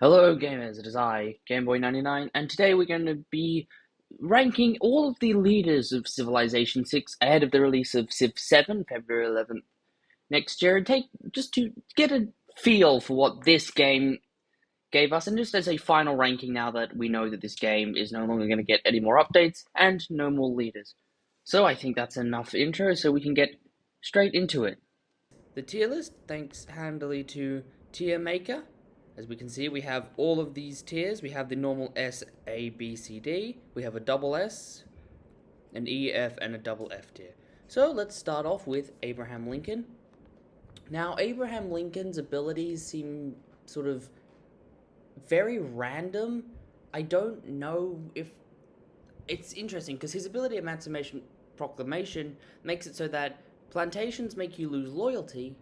Hello gamers, it is I, Gameboy99, and today we're going to be ranking all of the leaders of Civilization 6 ahead of the release of Civ 7, February 11th next year, and just to get a feel for what this game gave us, and just as a final ranking now that we know that this game is no longer going to get any more updates and no more leaders. So I think that's enough intro so we can get straight into it. The tier list, thanks handily to Tier Maker. As we can see, we have all of these tiers. We have the normal S, A, B, C, D. We have a double S, an E, F, and a double F tier. So let's start off with Abraham Lincoln. Now, Abraham Lincoln's abilities seem sort of very random. I don't know if it's interesting because his ability Emancipation Proclamation makes it so that plantations make you lose loyalty,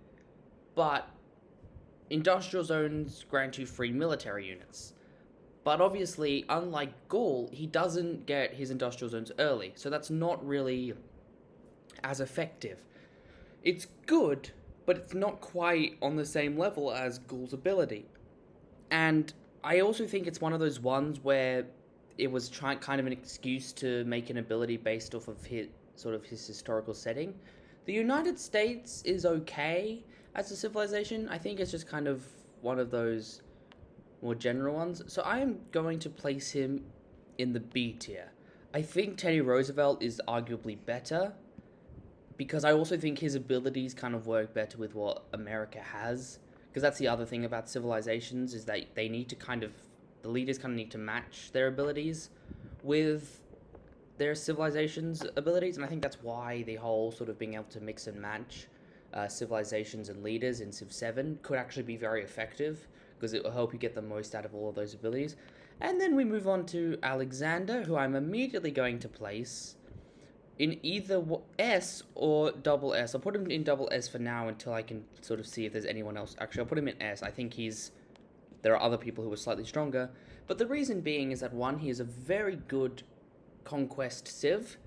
but industrial zones grant you free military units. But obviously, unlike Gaul, he doesn't get his industrial zones early, so that's not really as effective. It's good, but it's not quite on the same level as Gaul's ability. And I also think it's one of those ones where it was kind of an excuse to make an ability based off of his historical setting. The United States is okay as a civilization. I think it's just kind of one of those more general ones. So I am going to place him in the B tier. I think Teddy Roosevelt is arguably better because I also think his abilities kind of work better with what America has. Because that's the other thing about civilizations is that they need to the leaders kind of need to match their abilities with their civilization's abilities, and I think that's why the whole sort of being able to mix and match civilizations and leaders in Civ 7 could actually be very effective, because it will help you get the most out of all of those abilities. And then we move on to Alexander, who I'm immediately going to place in either S or double S. I'll put him in double S for now until I can sort of see if there's anyone else. Actually, I'll put him in S. I think there are other people who are slightly stronger, but the reason being is that one, he is a very good conquest civ,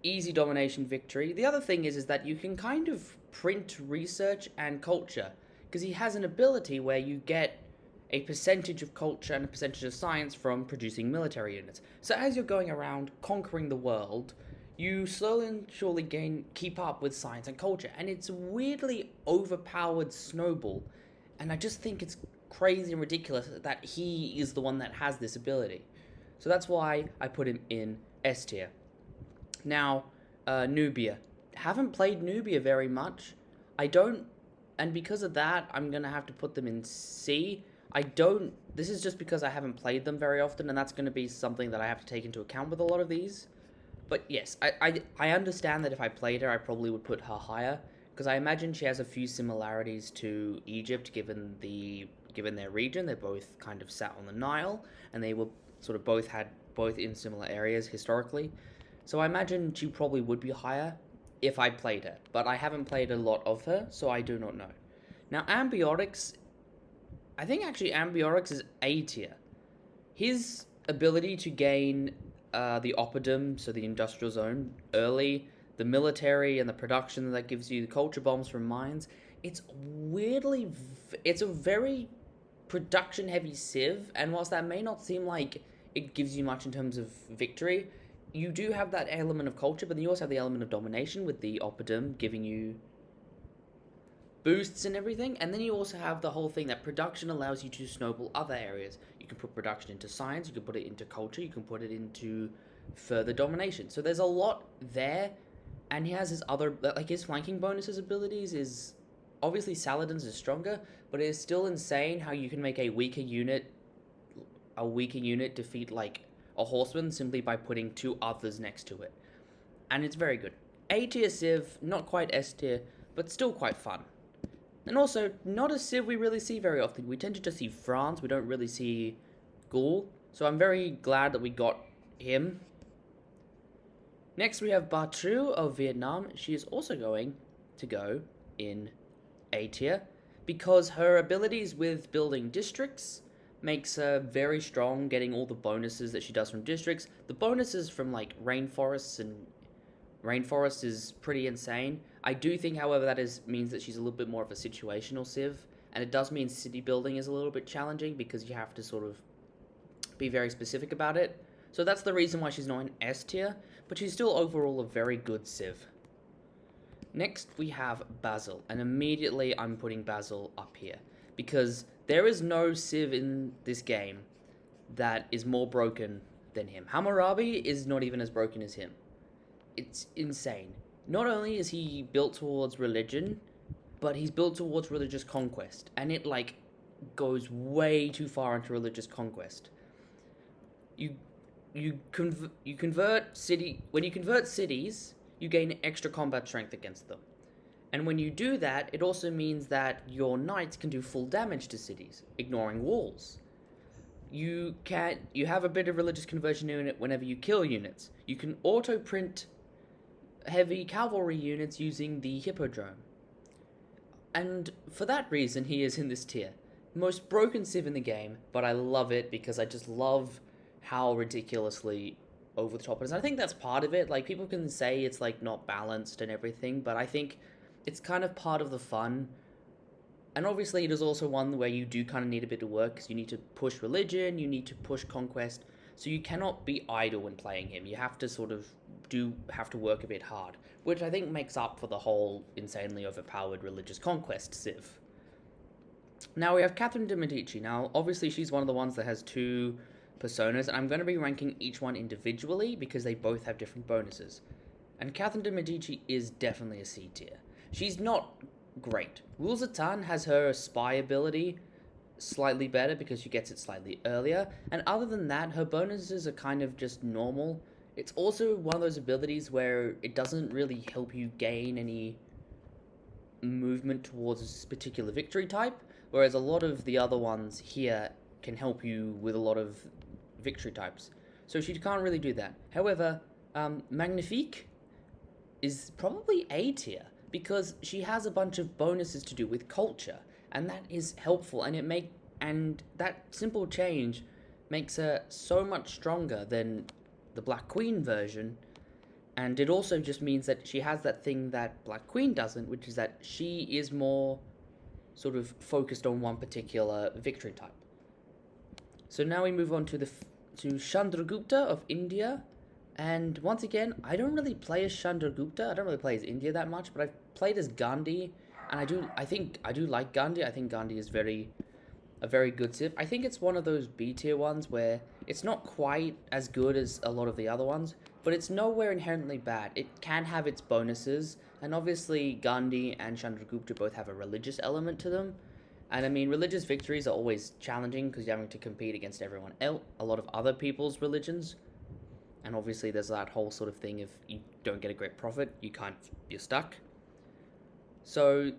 easy domination victory. The other thing is that you can kind of print research and culture, because he has an ability where you get a percentage of culture and a percentage of science from producing military units. So as you're going around conquering the world, you slowly and surely keep up with science and culture, and it's a weirdly overpowered snowball, and I just think it's crazy and ridiculous that he is the one that has this ability. So that's why I put him in S tier. Now, Nubia. Haven't played Nubia very much. I don't, and because of that, I'm going to have to put them in C. This is just because I haven't played them very often, and that's going to be something that I have to take into account with a lot of these. But yes, I understand that if I played her, I probably would put her higher, because I imagine she has a few similarities to Egypt, given their region. They're both kind of sat on the Nile, and they were sort of both in similar areas historically. So I imagine she probably would be higher if I played her, but I haven't played a lot of her, so I do not know. Now, Ambiorix, I think actually Ambiorix is A tier. His ability to gain the Oppidum, so the industrial zone, early, the military and the production that gives you the culture bombs from mines, it's a very production heavy civ, and whilst that may not seem like it gives you much in terms of victory, you do have that element of culture, but then you also have the element of domination with the Oppidum giving you boosts and everything, and then you also have the whole thing that production allows you to snowball other areas. You can put production into science, you can put it into culture, you can put it into further domination. So there's a lot there, and he has his his flanking bonuses abilities is, obviously Saladin's is stronger, but it is still insane how you can make a weaker unit defeat like a horseman simply by putting two others next to it. And it's very good. A tier civ, not quite S tier, but still quite fun. And also, not a civ we really see very often. We tend to just see France, we don't really see Gaul. So I'm very glad that we got him. Next we have Bartru of Vietnam. She is also going to go in A tier, because her abilities with building districts makes her very strong, getting all the bonuses that she does from districts. The bonuses from like rainforests is pretty insane. I do think, however, means that she's a little bit more of a situational civ, and it does mean city building is a little bit challenging because you have to sort of be very specific about it. So that's the reason why she's not in S tier, but she's still overall a very good Civ. Next we have Basil, and immediately I'm putting Basil up here because there is no Civ in this game that is more broken than him. Hammurabi is not even as broken as him. It's insane. Not only is he built towards religion, but he's built towards religious conquest, and it like goes way too far into religious conquest. You convert cities, you gain extra combat strength against them. And when you do that, it also means that your knights can do full damage to cities, ignoring walls. You have a bit of religious conversion unit whenever you kill units. You can auto-print heavy cavalry units using the Hippodrome. And for that reason, he is in this tier. Most broken Civ in the game, but I love it because I just love how ridiculously over the top it is. And I think that's part of it. Like, people can say it's like not balanced and everything, but I think it's kind of part of the fun. And obviously it is also one where you do kind of need a bit of work because you need to push religion, you need to push conquest, so you cannot be idle when playing him. You have to sort of have to work a bit hard, which I think makes up for the whole insanely overpowered religious conquest Civ. Now we have Catherine de' Medici. Now obviously she's one of the ones that has two personas, and I'm going to be ranking each one individually because they both have different bonuses. And Catherine de' Medici is definitely a C tier. She's not great. Rulzatan has her spy ability slightly better because she gets it slightly earlier, and other than that, her bonuses are kind of just normal. It's also one of those abilities where it doesn't really help you gain any movement towards a particular victory type, whereas a lot of the other ones here can help you with a lot of victory types. So she can't really do that. However, Magnifique is probably A tier because she has a bunch of bonuses to do with culture, and that is helpful, and that simple change makes her so much stronger than the Black Queen version. And it also just means that she has that thing that Black Queen doesn't, which is that she is more sort of focused on one particular victory type. So now we move on to Chandragupta of India. And once again, I don't really play as Chandragupta. I don't really play as India that much, but I've played as Gandhi, and I do like Gandhi. I think Gandhi is a very good Civ. I think it's one of those B tier ones where it's not quite as good as a lot of the other ones, but it's nowhere inherently bad. It can have its bonuses, and obviously Gandhi and Chandragupta both have a religious element to them. And I mean, religious victories are always challenging because you're having to compete against everyone else, a lot of other people's religions. And obviously there's that whole sort of thing, if you don't get a great profit, you're stuck. So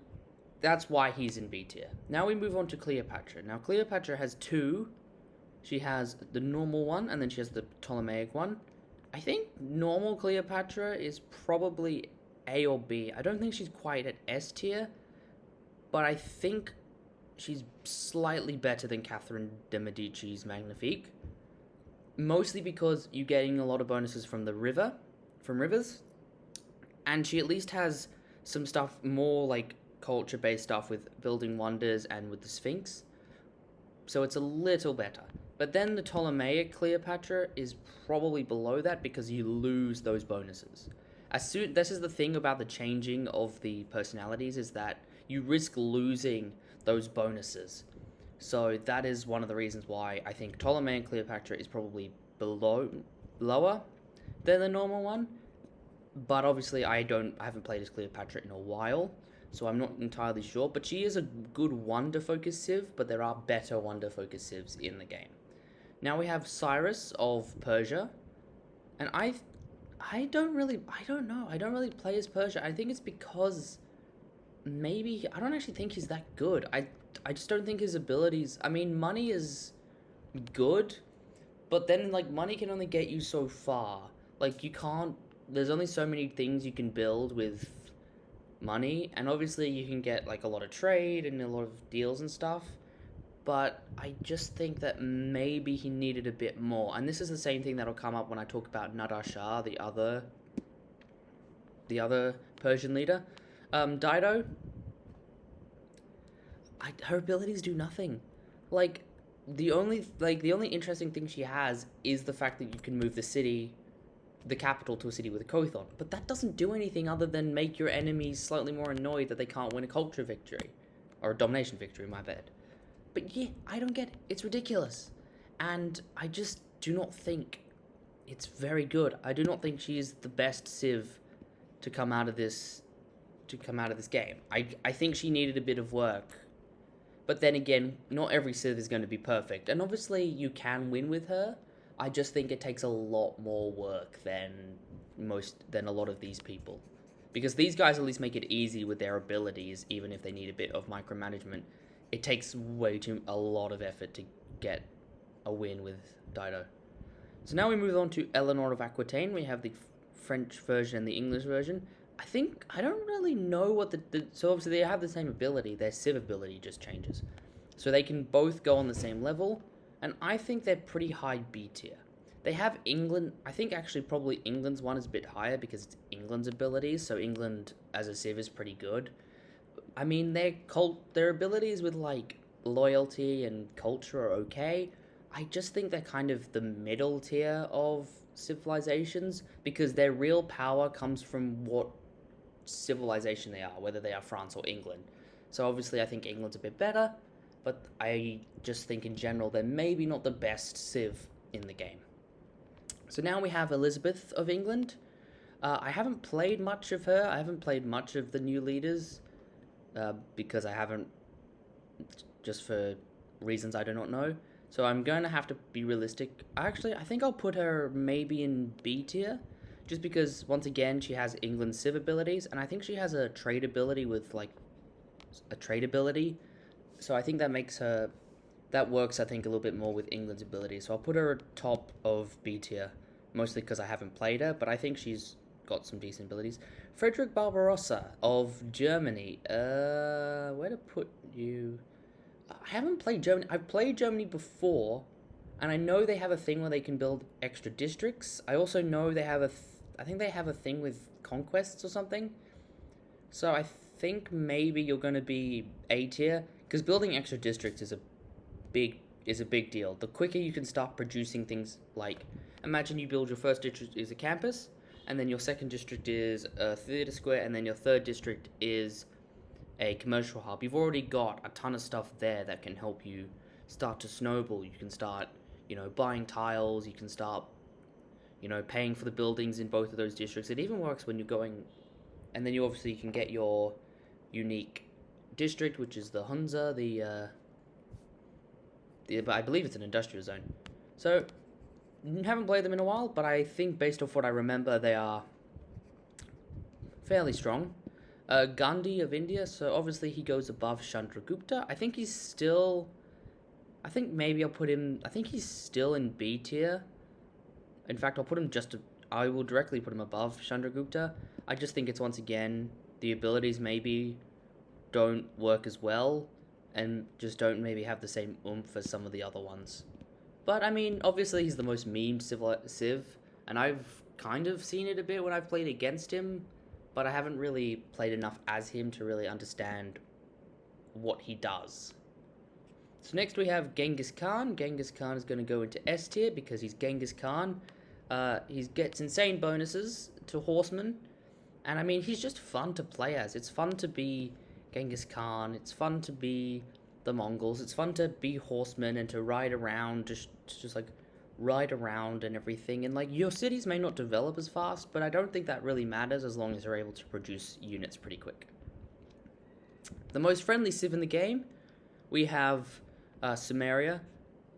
that's why he's in B tier. Now we move on to Cleopatra. Now Cleopatra has two. She has the normal one, and then she has the Ptolemaic one. I think normal Cleopatra is probably A or B. I don't think she's quite at S tier, but I think she's slightly better than Catherine de' Medici's Magnifique. Mostly because you're getting a lot of bonuses from rivers, and she at least has some stuff more like culture-based stuff with building wonders and with the Sphinx, so it's a little better. But then the Ptolemaic Cleopatra is probably below that because you lose those bonuses. This is the thing about the changing of the personalities, is that you risk losing those bonuses. So that is one of the reasons why I think Ptolemaic Cleopatra is probably lower than the normal one. But obviously I haven't played as Cleopatra in a while, so I'm not entirely sure. But she is a good wonder-focused Civ, but there are better wonder-focused Civs in the game. Now we have Cyrus of Persia, and I don't know. I don't really play as Persia. I think it's because maybe I don't actually think he's that good. I just don't think his abilities... I mean, money is good, but then, like, money can only get you so far. Like, you can't... There's only so many things you can build with money, and obviously you can get, like, a lot of trade and a lot of deals and stuff, but I just think that maybe he needed a bit more. And this is the same thing that'll come up when I talk about Nader Shah, the other Persian leader. Dido... her abilities do nothing. Like the only interesting thing she has is the fact that you can move the capital to a city with a Kothon. But that doesn't do anything other than make your enemies slightly more annoyed that they can't win a culture victory. Or a domination victory, my bad. But yeah, I don't get it. It's ridiculous. And I just do not think it's very good. I do not think she is the best Civ to come out of this game. I think she needed a bit of work. But then again, not every Civ is going to be perfect. And obviously you can win with her. I just think it takes a lot more work than a lot of these people. Because these guys at least make it easy with their abilities, even if they need a bit of micromanagement. It takes a lot of effort to get a win with Dido. So now we move on to Eleanor of Aquitaine. We have the French version and the English version. I don't really know what so obviously they have the same ability. Their Civ ability just changes. So they can both go on the same level, and I think they're pretty high B tier. They have England. I think actually probably England's one is a bit higher because it's England's abilities. So England as a Civ is pretty good. I mean, their abilities with like loyalty and culture are okay. I just think they're kind of the middle tier of civilizations because their real power comes from what civilization they are, whether they are France or England. So obviously I think England's a bit better, but I just think in general they're maybe not the best Civ in the game. So now we have Elizabeth of England. I haven't played much of her. I haven't played much of the new leaders because I haven't, just for reasons I do not know. So I'm going to have to be realistic. Actually, I think I'll put her maybe in B tier, just because, once again, she has England's Civ abilities, and I think she has a trade ability with, like, a trade ability. So I think that works, I think, a little bit more with England's ability. So I'll put her at top of B tier, mostly because I haven't played her, but I think she's got some decent abilities. Frederick Barbarossa of Germany. Where to put you? I haven't played Germany. I've played Germany before, and I know they have a thing where they can build extra districts. I also know they have I think they have a thing with conquests or something. So I think maybe you're going to be A tier, because building extra districts is a big deal. The quicker you can start producing things, like imagine you build your first district is a campus, and then your second district is a theater square, and then your third district is a commercial hub. You've already got a ton of stuff there that can help you start to snowball. You can start, buying tiles. You can start, paying for the buildings in both of those districts. It even works when you're going, and then you obviously can get your unique district, which is the Hunza, I believe it's an industrial zone. So, haven't played them in a while, but I think based off what I remember, they are fairly strong. Gandhi of India, so obviously he goes above Chandragupta. I think maybe I'll put him, I think he's still in B tier. In fact, I will directly put him above Chandragupta. I just think it's, once again, the abilities maybe don't work as well, and just don't maybe have the same oomph as some of the other ones. But, I mean, obviously he's the most memed Civ, and I've kind of seen it a bit when I've played against him, but I haven't really played enough as him to really understand what he does. So next we have Genghis Khan. Genghis Khan is going to go into S tier because he's Genghis Khan. He gets insane bonuses to horsemen, and I mean, he's just fun to play as. It's fun to be Genghis Khan, it's fun to be the Mongols, it's fun to be horsemen and to ride around, just like ride around and everything, and like your cities may not develop as fast, but I don't think that really matters as long as you're able to produce units pretty quick. The most friendly Civ in the game, we have Samaria.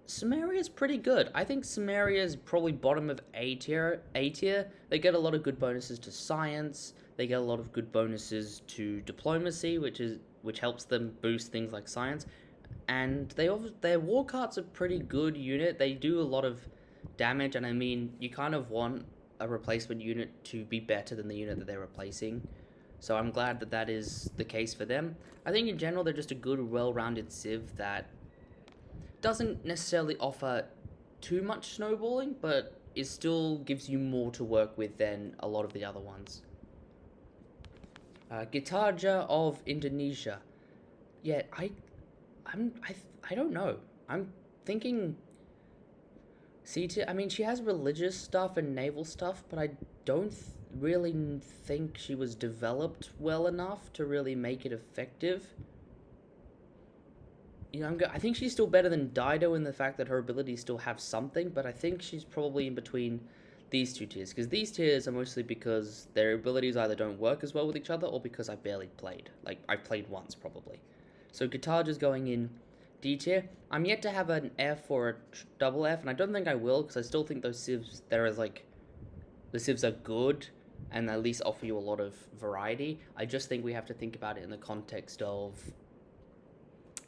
Samaria is pretty good. I think Samaria is probably bottom of A tier. They get a lot of good bonuses to science. They get a lot of good bonuses to diplomacy, which helps them boost things like science. And their war cart's a pretty good unit. They do a lot of damage, and I mean, you kind of want a replacement unit to be better than the unit that they're replacing. So I'm glad that is the case for them. I think in general they're just a good, well-rounded Civ that doesn't necessarily offer too much snowballing, but it still gives you more to work with than a lot of the other ones. Gitarja of Indonesia. Yeah, I don't know. I'm thinking C tier. I mean, she has religious stuff and naval stuff, but I don't really think she was developed well enough to really make it effective. I think she's still better than Dido in the fact that her abilities still have something, but I think she's probably in between these two tiers, because these tiers are mostly because their abilities either don't work as well with each other or because I barely played. Like, I've played once, probably. So Guitar is going in D tier. I'm yet to have an F or a double F, and I don't think I will, because I still think those civs, the civs are good, and at least offer you a lot of variety. I just think we have to think about it in the context of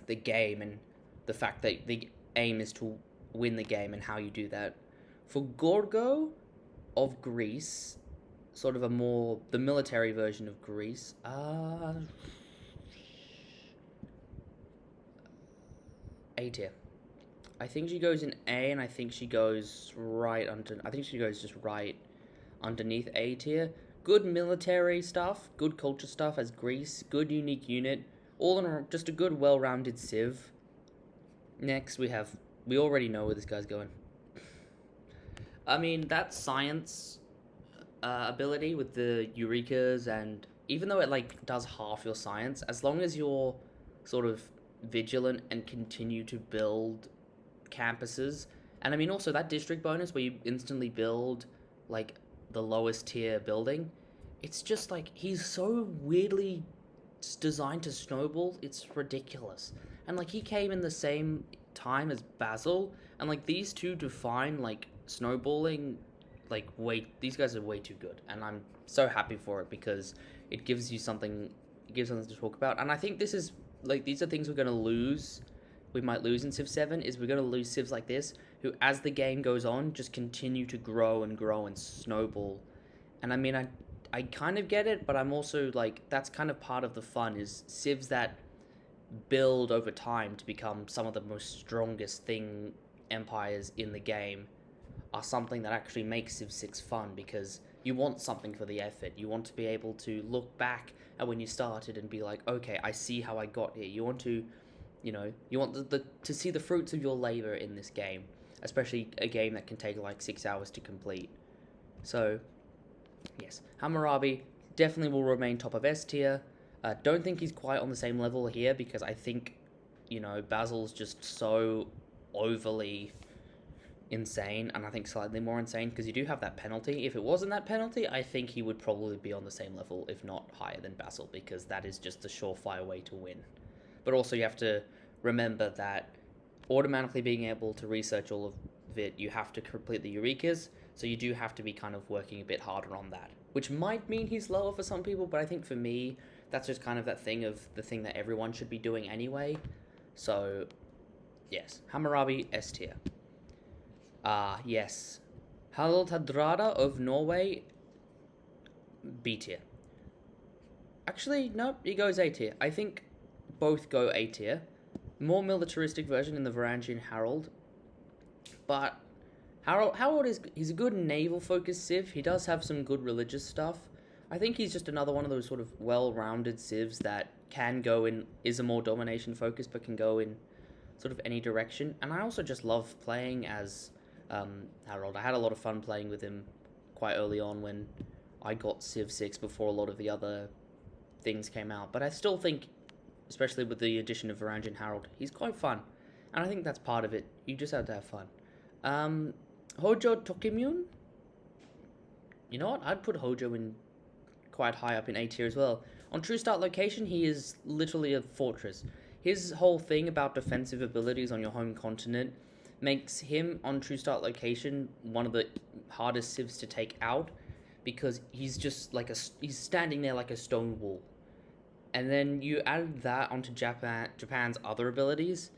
the game and the fact that the aim is to win the game and how you do that. For Gorgo of Greece, sort of the military version of Greece, A tier. I think she goes in A, and I think she goes just right underneath A tier. Good military stuff, good culture stuff as Greece, good unique unit, all in all, just a good, well-rounded Civ. Next, we already know where this guy's going. I mean, that science ability with the Eurekas, and even though it, does half your science, as long as you're sort of vigilant and continue to build campuses, and I mean, also that district bonus where you instantly build, the lowest tier building, it's just, he's so weirdly designed to snowball, it's ridiculous. And he came in the same time as Basil, and these two define snowballing. These guys are way too good, and I'm so happy for it because it gives you something. It gives something to talk about, and I think this is these are things we're gonna lose. We might lose in Civ 7 is we're gonna lose civs like this who, as the game goes on, just continue to grow and snowball. And I mean, I kind of get it, but I'm also that's kind of part of the fun is civs that build over time to become some of the most strongest empires in the game are something that actually makes Civ 6 fun, because you want something for the effort. You want to be able to look back at when you started and be like, okay, I see how I got here. You want to, you want to see the fruits of your labor in this game, especially a game that can take 6 hours to complete. So, yes, Hammurabi definitely will remain top of S tier. Don't think he's quite on the same level here because I think, Basil's just so overly insane, and I think slightly more insane because you do have that penalty. If it wasn't that penalty, I think he would probably be on the same level, if not higher than Basil, because that is just the surefire way to win. But also you have to remember that automatically being able to research all of it, you have to complete the Eurekas, so you do have to be kind of working a bit harder on that, which might mean he's lower for some people, but I think for me, that's just kind of that thing of the thing that everyone should be doing anyway. So, yes, Hammurabi, S tier. Yes. Haraldrada of Norway, B tier. Actually, no, he goes A tier. I think both go A tier. More militaristic version in the Varangian Harald. But Harold he's a good naval-focused civ. He does have some good religious stuff. I think he's just another one of those sort of well-rounded civs that can go in, is a more domination-focused, but can go in sort of any direction. And I also just love playing as Harold. I had a lot of fun playing with him quite early on when I got Civ 6 before a lot of the other things came out. But I still think, especially with the addition of Varangian Harold, he's quite fun. And I think that's part of it. You just have to have fun. Hojo Tokimyun? You know what? I'd put Hojo in quite high up in A tier as well. On True Start location, he is literally a fortress. His whole thing about defensive abilities on your home continent makes him on True Start location one of the hardest civs to take out, because he's just he's standing there like a stone wall. And then you add that onto Japan's other abilities,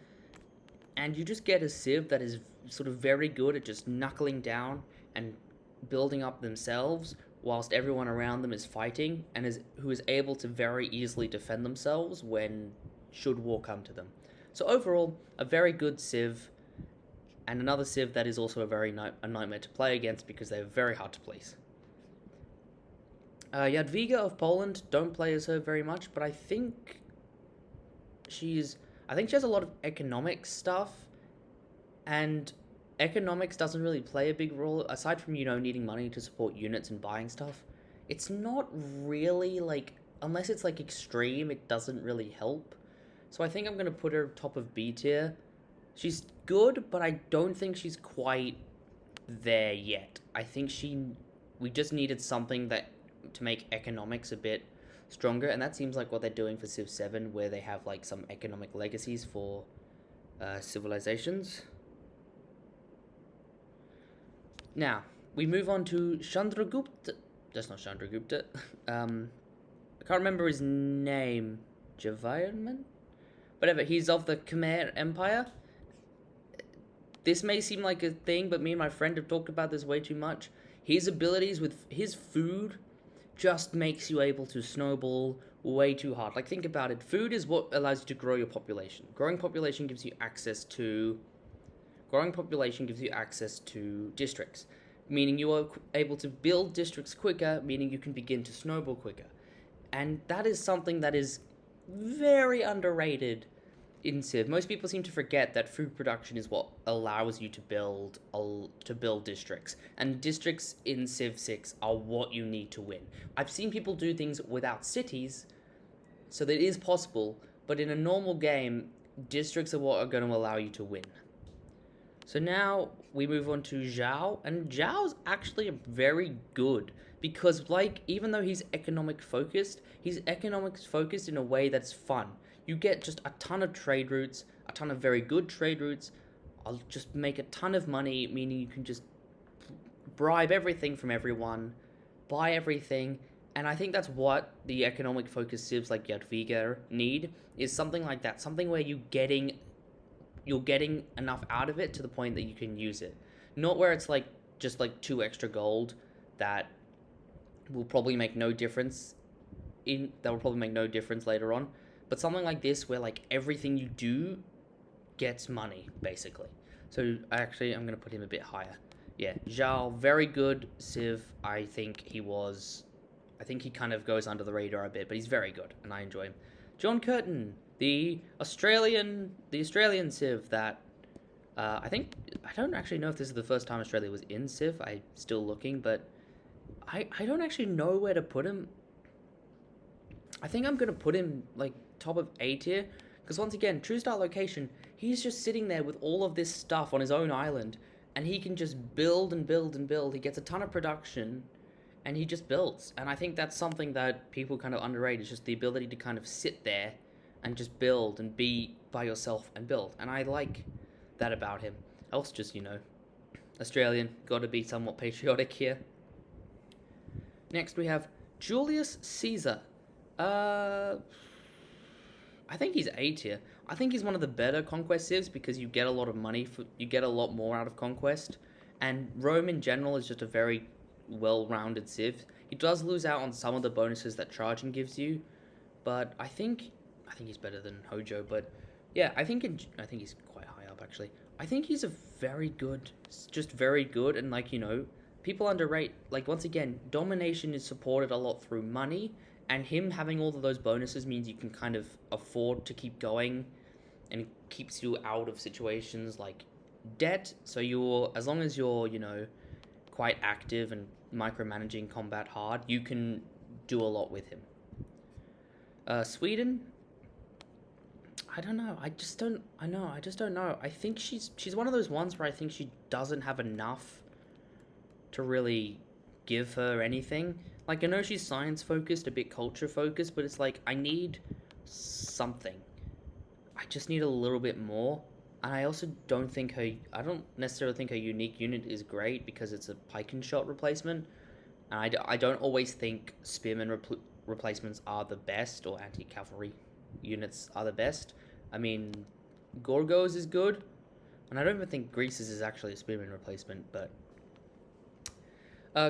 and you just get a civ that is sort of very good at just knuckling down and building up themselves whilst everyone around them is fighting, and who is able to very easily defend themselves when should war come to them. So overall, a very good civ, and another civ that is also a nightmare to play against because they're very hard to place. Jadwiga of Poland, don't play as her very much, but I think I think she has a lot of economic stuff, and economics doesn't really play a big role aside from needing money to support units and buying stuff. It's not really like, unless it's like extreme, it doesn't really help. So I think I'm gonna put her top of B tier. She's good, but I don't think she's quite there yet. I think we just needed something that to make economics a bit stronger, and that seems like what they're doing for Civ 7, where they have like some economic legacies for civilizations. Now, we move on to Chandragupta. That's not Chandragupta. I can't remember his name. Javierman? Whatever, he's of the Khmer Empire. This may seem like a thing, but me and my friend have talked about this way too much. His abilities with his food just makes you able to snowball way too hard. Like, think about it. Food is what allows you to grow your population. Growing population gives you access to districts, meaning you are able to build districts quicker, meaning you can begin to snowball quicker. And that is something that is very underrated in Civ. Most people seem to forget that food production is what allows you to build districts, and districts in Civ 6 are what you need to win. I've seen people do things without cities, so that is possible, but in a normal game, districts are what are going to allow you to win. So now we move on to Zhao, and Zhao's actually very good because, like, even though he's economics focused in a way that's fun. You get just a ton of trade routes, a ton of very good trade routes. I'll just make a ton of money, meaning you can just bribe everything from everyone, buy everything, and I think that's what the economic focused civs like Jadwiga need, is something like that, something where you're getting enough out of it to the point that you can use it. Not where it's like just like 2 extra gold that will probably make no difference later on. But something like this where like everything you do gets money, basically. So actually I'm gonna put him a bit higher. Yeah, Zhao, very good Civ. I think he kind of goes under the radar a bit, but he's very good and I enjoy him. John Curtin, the Australian Civ that I don't actually know if this is the first time Australia was in Civ. I'm still looking, but I don't actually know where to put him. I think I'm going to put him like top of A tier, because once again, true start location, he's just sitting there with all of this stuff on his own island, and he can just build and build and build. He gets a ton of production, and he just builds. And I think that's something that people kind of underrate, is just the ability to kind of sit there and just build and be by yourself and build. And I like that about him. Also just, Australian, got to be somewhat patriotic here. Next we have Julius Caesar. I think he's A tier. I think he's one of the better conquest civs because you get a lot of money, you get a lot more out of conquest, and Rome in general is just a very well-rounded civ. He does lose out on some of the bonuses that charging gives you, but I think he's better than Hojo. But yeah, I think he's quite high up actually. I think he's very good, and people underrate. Like, once again, domination is supported a lot through money. And him having all of those bonuses means you can kind of afford to keep going, and it keeps you out of situations like debt. So as long as you're, quite active and micromanaging combat hard, you can do a lot with him. Sweden, I don't know. I just don't know. I think she's one of those ones where I think she doesn't have enough to really give her anything. Like, I know she's science-focused, a bit culture-focused, but it's like, I need something. I just need a little bit more. And I also don't necessarily think her unique unit is great because it's a pike and shot replacement. And I don't always think spearman replacements are the best, or anti-cavalry units are the best. I mean, Gorgos is good, and I don't even think Greece's is actually a spearman replacement, but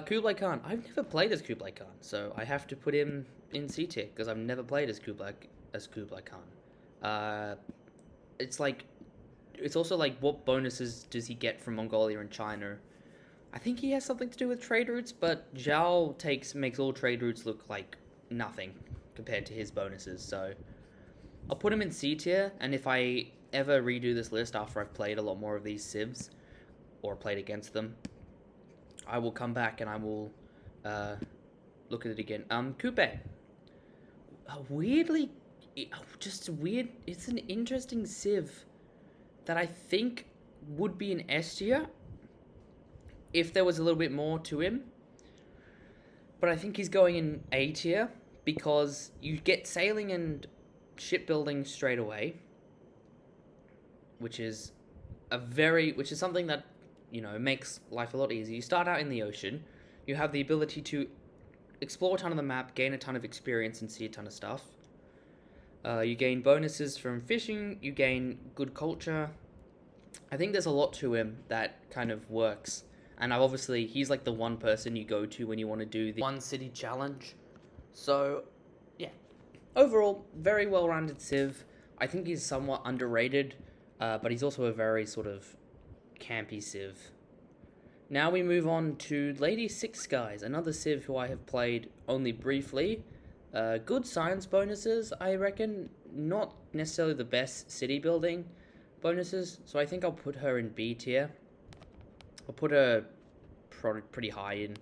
Kublai Khan. I've never played as Kublai Khan, so I have to put him in C tier because I've never played as Kublai Khan. It's also like, what bonuses does he get from Mongolia and China? I think he has something to do with trade routes, but Zhao makes all trade routes look like nothing compared to his bonuses. So I'll put him in C tier, and if I ever redo this list after I've played a lot more of these civs, or played against them, I will come back and I will look at it again. Coupe. Weirdly, just weird. It's an interesting civ that I think would be an S tier if there was a little bit more to him. But I think he's going in A tier because you get sailing and shipbuilding straight away, which is something that, you know, makes life a lot easier. You start out in the ocean, you have the ability to explore a ton of the map, gain a ton of experience, and see a ton of stuff. You gain bonuses from fishing, you gain good culture. I think there's a lot to him that kind of works. And obviously, he's like the one person you go to when you want to do the one city challenge. So, yeah. Overall, very well-rounded civ. I think he's somewhat underrated, but he's also a very sort of campy civ. Now we move on to Lady Six Guys, another civ who I have played only briefly. Good science bonuses, I reckon. Not necessarily the best city building bonuses, so I think I'll put her in B tier. I'll put her pretty high in.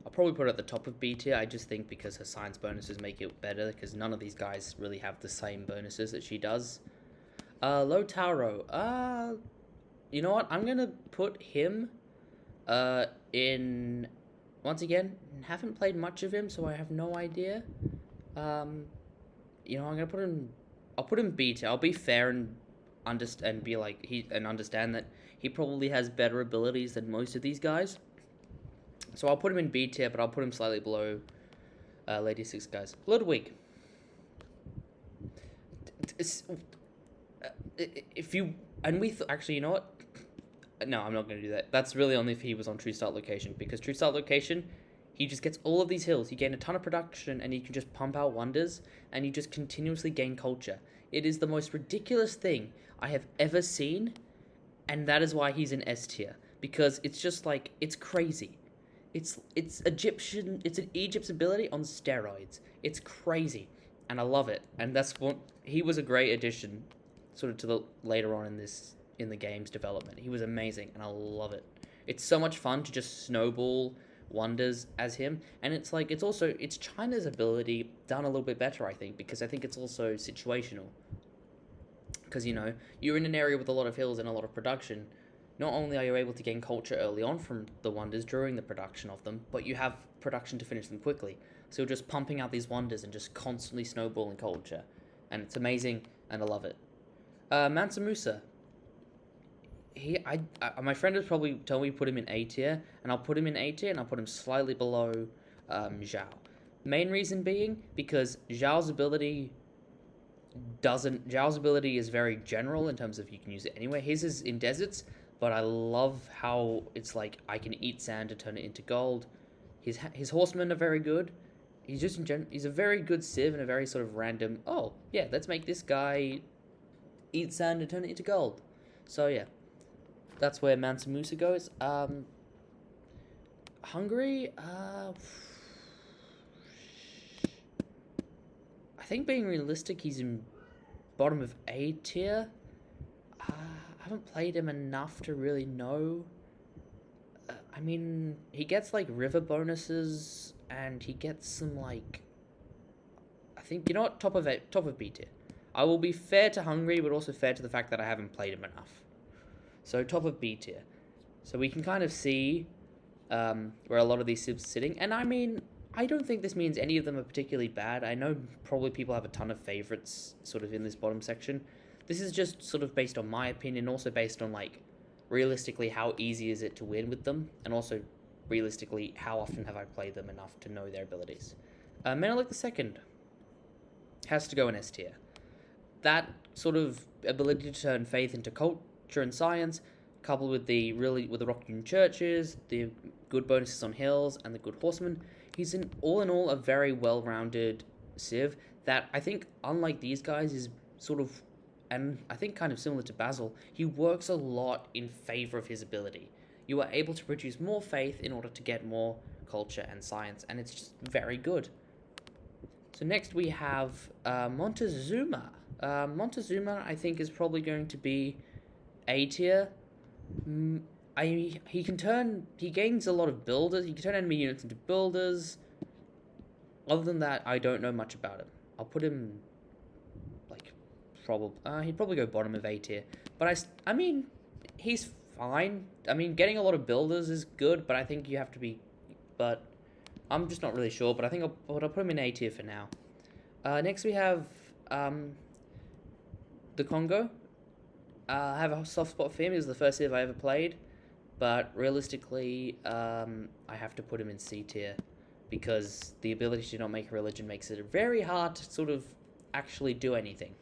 I'll probably put her at the top of B tier. I just think because her science bonuses make it better, because none of these guys really have the same bonuses that she does. Lotaro. You know what? I'm going to put him in... Once again, haven't played much of him, so I have no idea. You know, I'm going to put him... I'll put him B tier. I'll be fair and understand that he probably has better abilities than most of these guys. So I'll put him in B tier, but I'll put him slightly below Lady Six Guys. Ludwig. If you... And we... Actually, you know what? No, I'm not going to do that. That's really only if he was on True Start Location. Because True Start Location, he just gets all of these hills. You gain a ton of production, and you can just pump out wonders, and you just continuously gain culture. It is the most ridiculous thing I have ever seen, and that is why he's in S tier. Because it's just like, it's crazy. It's an Egypt's ability on steroids. It's crazy, and I love it. And that's what, he was a great addition, sort of to the later on in the game's development. He was amazing, and I love it. It's so much fun to just snowball wonders as him, and it's China's ability done a little bit better, I think, because I think it's also situational. Because, you know, you're in an area with a lot of hills and a lot of production. Not only are you able to gain culture early on from the wonders during the production of them, but you have production to finish them quickly. So you're just pumping out these wonders and just constantly snowballing culture. And it's amazing, and I love it. Mansa Musa. My friend has probably told me to put him in A tier, and I'll put him in A tier, and I'll put him slightly below Zhao. Main reason being because Zhao's ability is very general in terms of you can use it anywhere. His is in deserts, but I love how it's like I can eat sand to turn it into gold. His horsemen are very good. He's a very good civ and a very sort of random, oh, yeah, let's make this guy eat sand and turn it into gold. So, yeah. That's where Mansa Musa goes. Hungary, I think being realistic, he's in bottom of A tier. I haven't played him enough to really know. I mean, he gets like river bonuses, and he gets some like... I think, you know what, top of B tier. I will be fair to Hungary, but also fair to the fact that I haven't played him enough. So top of B tier. So we can kind of see where a lot of these civs are sitting. And I mean, I don't think this means any of them are particularly bad. I know probably people have a ton of favorites sort of in this bottom section. This is just sort of based on my opinion, also based on like realistically how easy is it to win with them, and also realistically how often have I played them enough to know their abilities. Menelik II has to go in S tier. That sort of ability to turn faith into culture and science, coupled with the rock-hewn churches, the good bonuses on hills, and the good horsemen, he's in all a very well-rounded civ that I think, unlike these guys, is sort of, and I think kind of similar to Basil, he works a lot in favor of his ability. You are able to produce more faith in order to get more culture and science, and it's just very good. So next we have Montezuma. Montezuma, I think, is probably going to be A tier. Mm, he gains a lot of builders. He can turn enemy units into builders. Other than that, I don't know much about him. I'll put him like he'd probably go bottom of A tier. But I mean, he's fine. I mean, getting a lot of builders is good, but I think you have to be. But I'm just not really sure. But I think I'll put him in A tier for now. Next we have the Congo. I have a soft spot for him. He was the first Civ I ever played, but realistically, I have to put him in C tier because the ability to not make a religion makes it very hard to sort of actually do anything.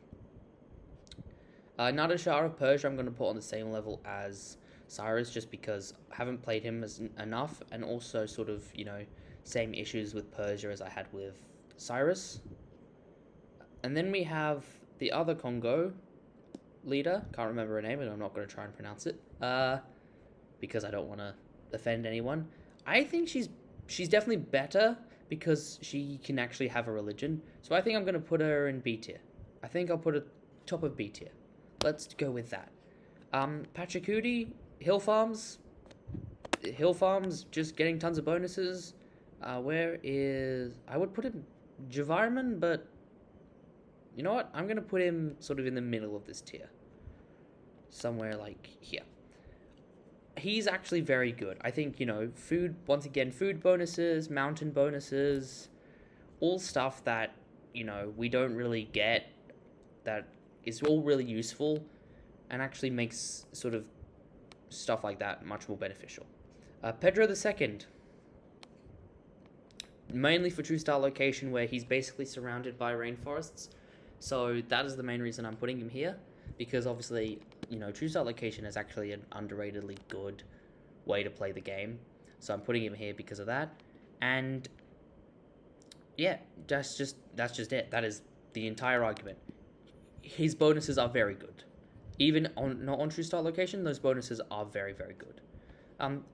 Nader Shah of Persia, I'm going to put on the same level as Cyrus, just because I haven't played him enough, and also sort of same issues with Persia as I had with Cyrus. And then we have the other Congo leader. Can't remember her name, and I'm not going to try and pronounce it because I don't want to offend anyone. I think she's definitely better because she can actually have a religion. So I think I'm going to put her in B tier. I think I'll put her top of B tier. Let's go with that. Pachacudi, Hill Farms, just getting tons of bonuses. I would put him Javarman, but you know what? I'm going to put him sort of in the middle of this tier. Somewhere like here. He's actually very good. I think, food bonuses, mountain bonuses, all stuff that, we don't really get, that is all really useful and actually makes sort of stuff like that much more beneficial. Pedro II. Mainly for true star location, where he's basically surrounded by rainforests. So that is the main reason I'm putting him here, because obviously, true star location is actually an underratedly good way to play the game. So I'm putting him here because of that. And yeah, that's just it. That is the entire argument. His bonuses are very good. Even not on true star location, those bonuses are very, very good.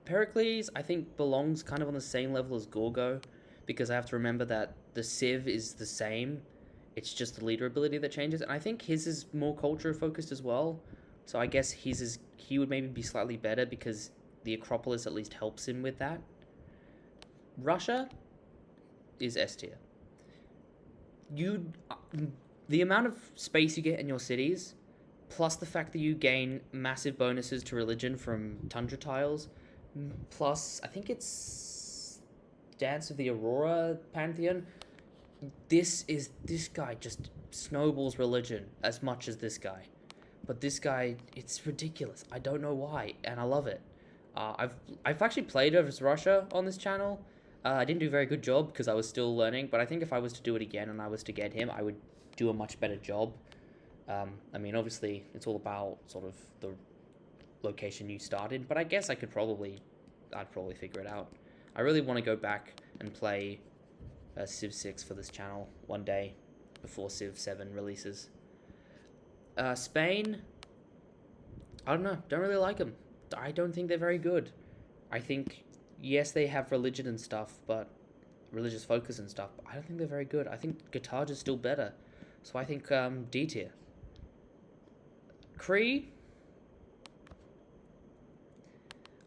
Pericles, I think, belongs kind of on the same level as Gorgo, because I have to remember that the Civ is the same. It's just the leader ability that changes, and I think his is more culture focused as well. So I guess he would maybe be slightly better because the Acropolis at least helps him with that. Russia is S tier. The amount of space you get in your cities, plus the fact that you gain massive bonuses to religion from tundra tiles, plus I think it's Dance of the Aurora Pantheon. This guy just snowballs religion as much as this guy. But this guy, it's ridiculous. I don't know why, and I love it. I've actually played as Russia on this channel. I didn't do a very good job because I was still learning, but I think if I was to do it again and I was to get him, I would do a much better job. I mean, obviously, it's all about sort of the location you started, but I guess I'd probably figure it out. I really want to go back and play Civ 6 for this channel one day before Civ 7 releases. Spain, I don't know, don't really like them. I don't think they're very good. I think, yes, they have religion and stuff, but religious focus and stuff, but I don't think they're very good. I think Carthage is still better. So I think D tier. Cree,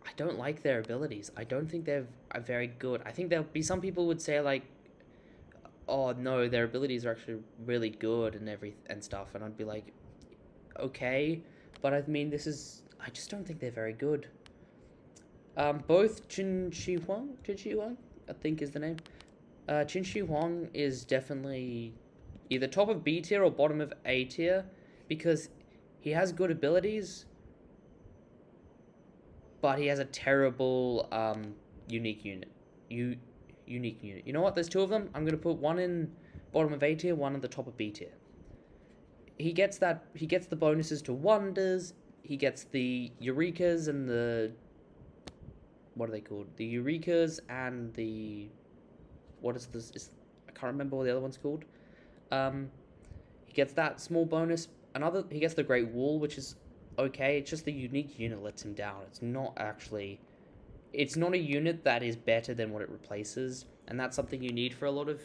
I don't like their abilities. I don't think they're very good. I think there'll be some people would say like, oh no, their abilities are actually really good and stuff, and I'd be like, okay, but I mean I just don't think they're very good. Both Qin Shi Huang, I think is the name. Qin Shi Huang is definitely either top of B tier or bottom of A tier because he has good abilities, but he has a terrible unique unit. Unique unit. You know what? There's two of them. I'm gonna put one in bottom of A tier, one at the top of B tier. He gets the bonuses to wonders. He gets the Eurekas and the, what are they called? The Eurekas and the, what is this? I can't remember what the other one's called. He gets that small bonus. He gets the Great Wall, which is okay. It's just the unique unit lets him down. It's not a unit that is better than what it replaces, and that's something you need for a lot of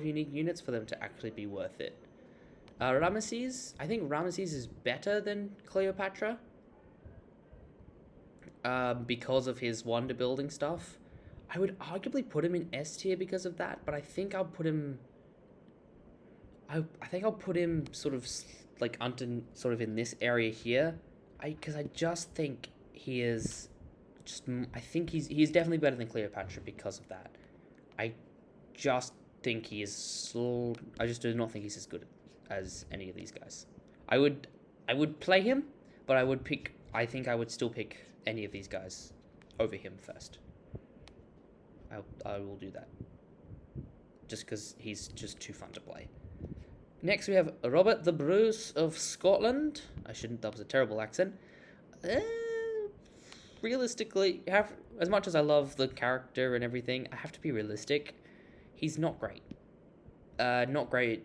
unique units for them to actually be worth it. Ramesses, I think Ramesses is better than Cleopatra. Because of his wonder building stuff. I would arguably put him in S tier because of that, but I think I'll put him. I think I'll put him sort of like under sort of in this area here. Because I just think he is just. I think he's definitely better than Cleopatra because of that. I just think he is so. I just do not think he's as good as any of these guys. I would play him, but I would pick. I think I would still pick any of these guys over him first. I will do that. Just because he's just too fun to play. Next we have Robert the Bruce of Scotland. That was a terrible accent. Realistically, as much as I love the character and everything, I have to be realistic. He's not great. Not great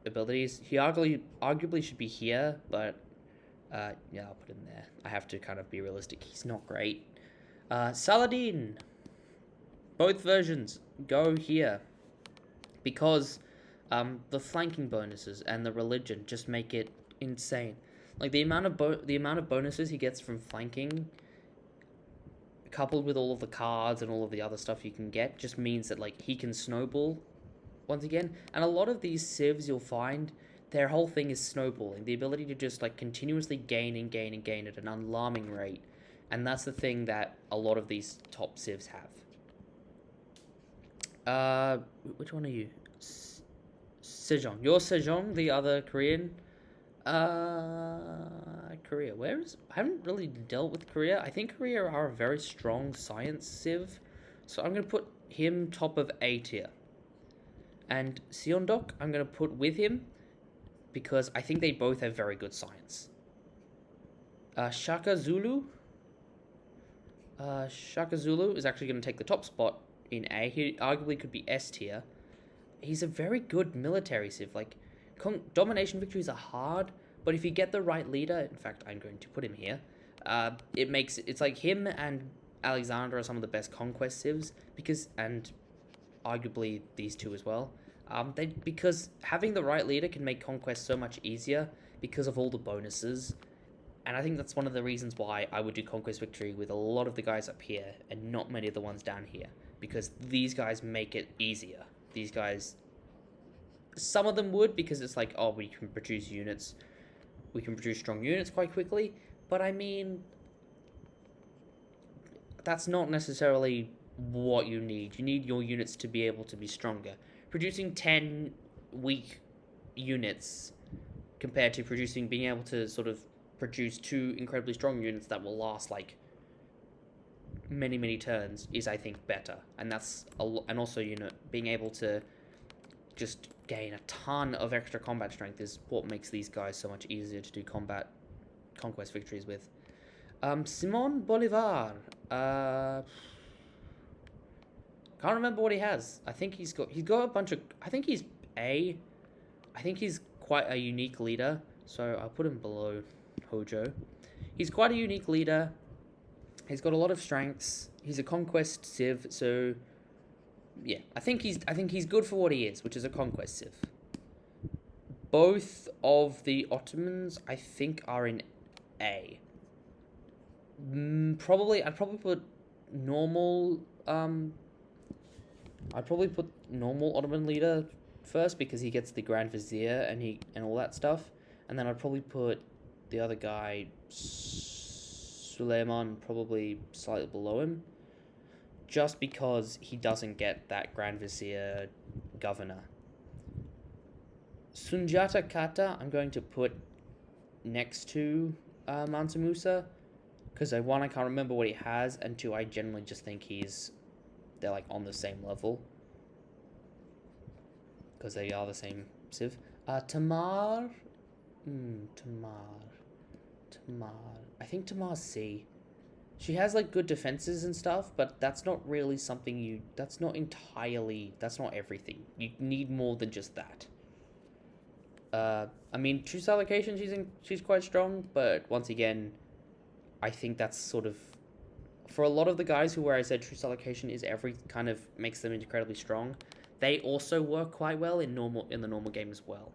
abilities. He arguably should be here, but yeah, I'll put him there. I have to kind of be realistic. He's not great. Saladin. Both versions go here because the flanking bonuses and the religion just make it insane. Like the amount of bonuses he gets from flanking, coupled with all of the cards and all of the other stuff you can get, just means that like he can snowball once again. And a lot of these civs you'll find, their whole thing is snowballing. The ability to just like continuously gain and gain and gain at an alarming rate. And that's the thing that a lot of these top civs have. Which one are you? Sejong. You're Sejong, the other Korean. Korea. I haven't really dealt with Korea. I think Korea are a very strong science civ. So I'm going to put him top of A tier. And Seondok, I'm going to put with him because I think they both have very good science. Shaka Zulu. Shaka Zulu is actually going to take the top spot in A. He arguably could be S tier. He's a very good military civ. Like, domination victories are hard, but if you get the right leader, in fact, I'm going to put him here. It's like him and Alexander are some of the best conquest civs and arguably these two as well. Because having the right leader can make conquest so much easier because of all the bonuses. And I think that's one of the reasons why I would do Conquest Victory with a lot of the guys up here and not many of the ones down here. Because these guys make it easier. These guys, some of them would because it's like, oh, we can produce units. We can produce strong units quite quickly. But I mean, that's not necessarily what you need. You need your units to be able to be stronger. Producing 10 weak units compared to being able to sort of produce 2 incredibly strong units that will last like many, many turns is, I think, better. And and also, being able to just gain a ton of extra combat strength is what makes these guys so much easier to do conquest victories with. Simon Bolivar. Can't remember what he has. I think he's got a bunch of. I think he's A. I think he's quite a unique leader, so I'll put him below Hojo. He's quite a unique leader. He's got a lot of strengths. He's a conquest civ, so yeah, I think he's good for what he is, which is a conquest civ. Both of the Ottomans, I think, are in A. I'd probably put normal. I'd probably put normal Ottoman leader first because he gets the Grand Vizier and all that stuff, and then I'd probably put the other guy, Suleiman, probably slightly below him, just because he doesn't get that Grand Vizier governor. Sunjata Kata, I'm going to put next to Mansa Musa, because one, I can't remember what he has, and 2, I generally just think they're like on the same level, because they are the same civ. Tamar. I think Tamar's C. She has like good defenses and stuff, but that's not really something that's not everything. You need more than just that. I mean, truce allocation, she's quite strong, but once again, I think that's sort of, for a lot of the guys where I said truce allocation is kind of makes them incredibly strong, they also work quite well in the normal game as well.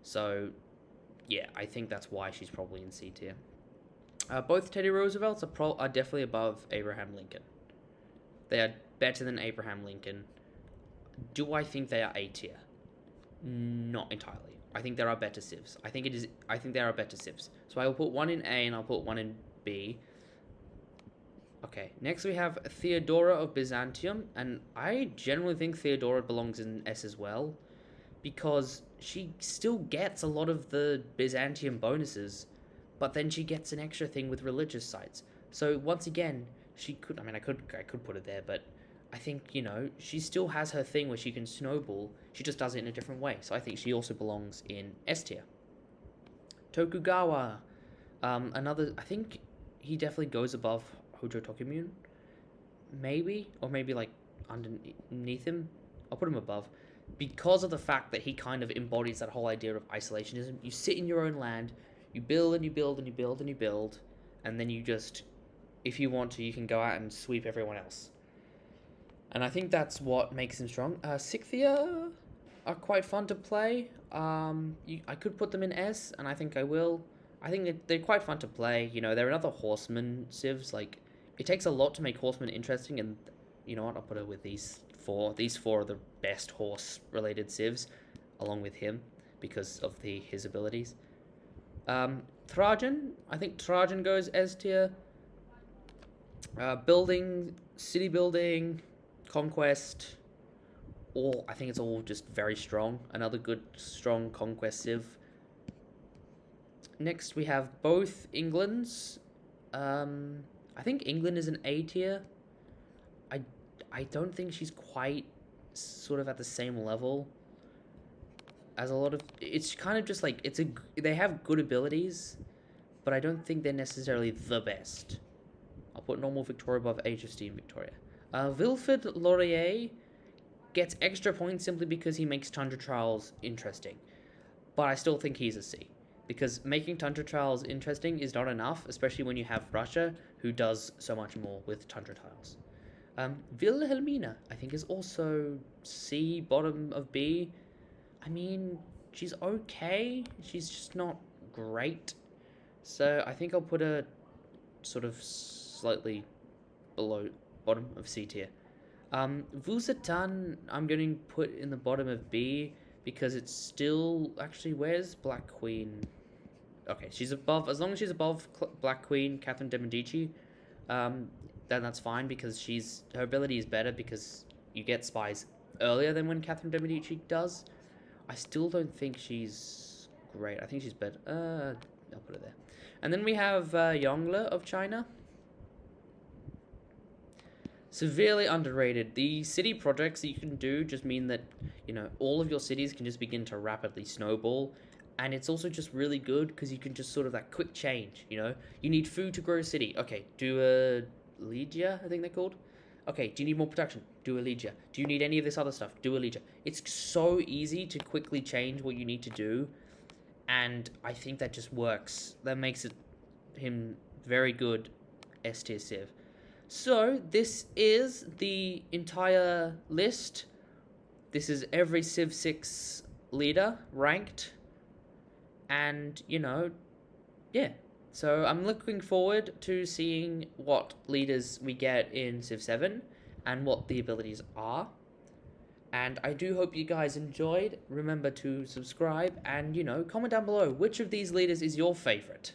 So, yeah, I think that's why she's probably in C tier. Both Teddy Roosevelts are definitely above Abraham Lincoln. They are better than Abraham Lincoln. Do I think they are A tier? Not entirely. I think there are better civs. I think there are better civs. So I will put one in A and I'll put one in B. Okay, next we have Theodora of Byzantium, and I generally think Theodora belongs in S as well, because she still gets a lot of the Byzantium bonuses, but then she gets an extra thing with religious sites. So once again, she could. I mean, I could put it there, but I think she still has her thing where she can snowball. She just does it in a different way. So I think she also belongs in S tier. Tokugawa, another. I think he definitely goes above Hojo Tokimune, maybe, or maybe like underneath him. I'll put him above, because of the fact that he kind of embodies that whole idea of isolationism. You sit in your own land, you build and you build and you build and you build, and then you just, if you want to, you can go out and sweep everyone else. And I think that's what makes him strong. Scythia are quite fun to play. I could put them in S, and I think I will. I think they're quite fun to play. They're another horseman civs. Like, it takes a lot to make horsemen interesting, and you know what? I'll put it with these four. These four are the best horse-related civs, along with him, because of his abilities. Trajan. I think Trajan goes S tier. City building, conquest. I think it's all just very strong. Another good, strong conquest civ. Next, we have both England's. I think England is an A tier. I don't think she's quite sort of at the same level as a lot of. It's kind of just like they have good abilities, but I don't think they're necessarily the best. I'll put normal Victoria above Age of Steam Victoria. Wilfrid Laurier gets extra points simply because he makes Tundra Trials interesting, but I still think he's a C. Because making Tundra Trials interesting is not enough, especially when you have Russia, who does so much more with Tundra Trials. Wilhelmina, I think, is also C, bottom of B. I mean, she's okay. She's just not great. So I think I'll put her sort of slightly below bottom of C tier. Vusatan, I'm going to put in the bottom of B, because it's still... Actually, where's Black Queen? Okay, she's above... As long as she's above Black Queen, Catherine de Medici, then that's fine, because her ability is better, because you get spies earlier than when Catherine de Medici does. I still don't think she's great. I think she's better. I'll put it there. And then we have Yongle of China. Severely underrated. The city projects that you can do just mean that, all of your cities can just begin to rapidly snowball. And it's also just really good because you can just sort of that quick change, You need food to grow a city. Okay, do a Legia, I think they're called. Okay, do you need more production? Do a Legia. Do you need any of this other stuff? Do a Legia. It's so easy to quickly change what you need to do. And I think that just works. That makes him very good S tier civ. So, this is the entire list. This is every Civ 6 leader ranked. And, yeah. So, I'm looking forward to seeing what leaders we get in Civ 7 and what the abilities are. And I do hope you guys enjoyed. Remember to subscribe and, comment down below which of these leaders is your favorite.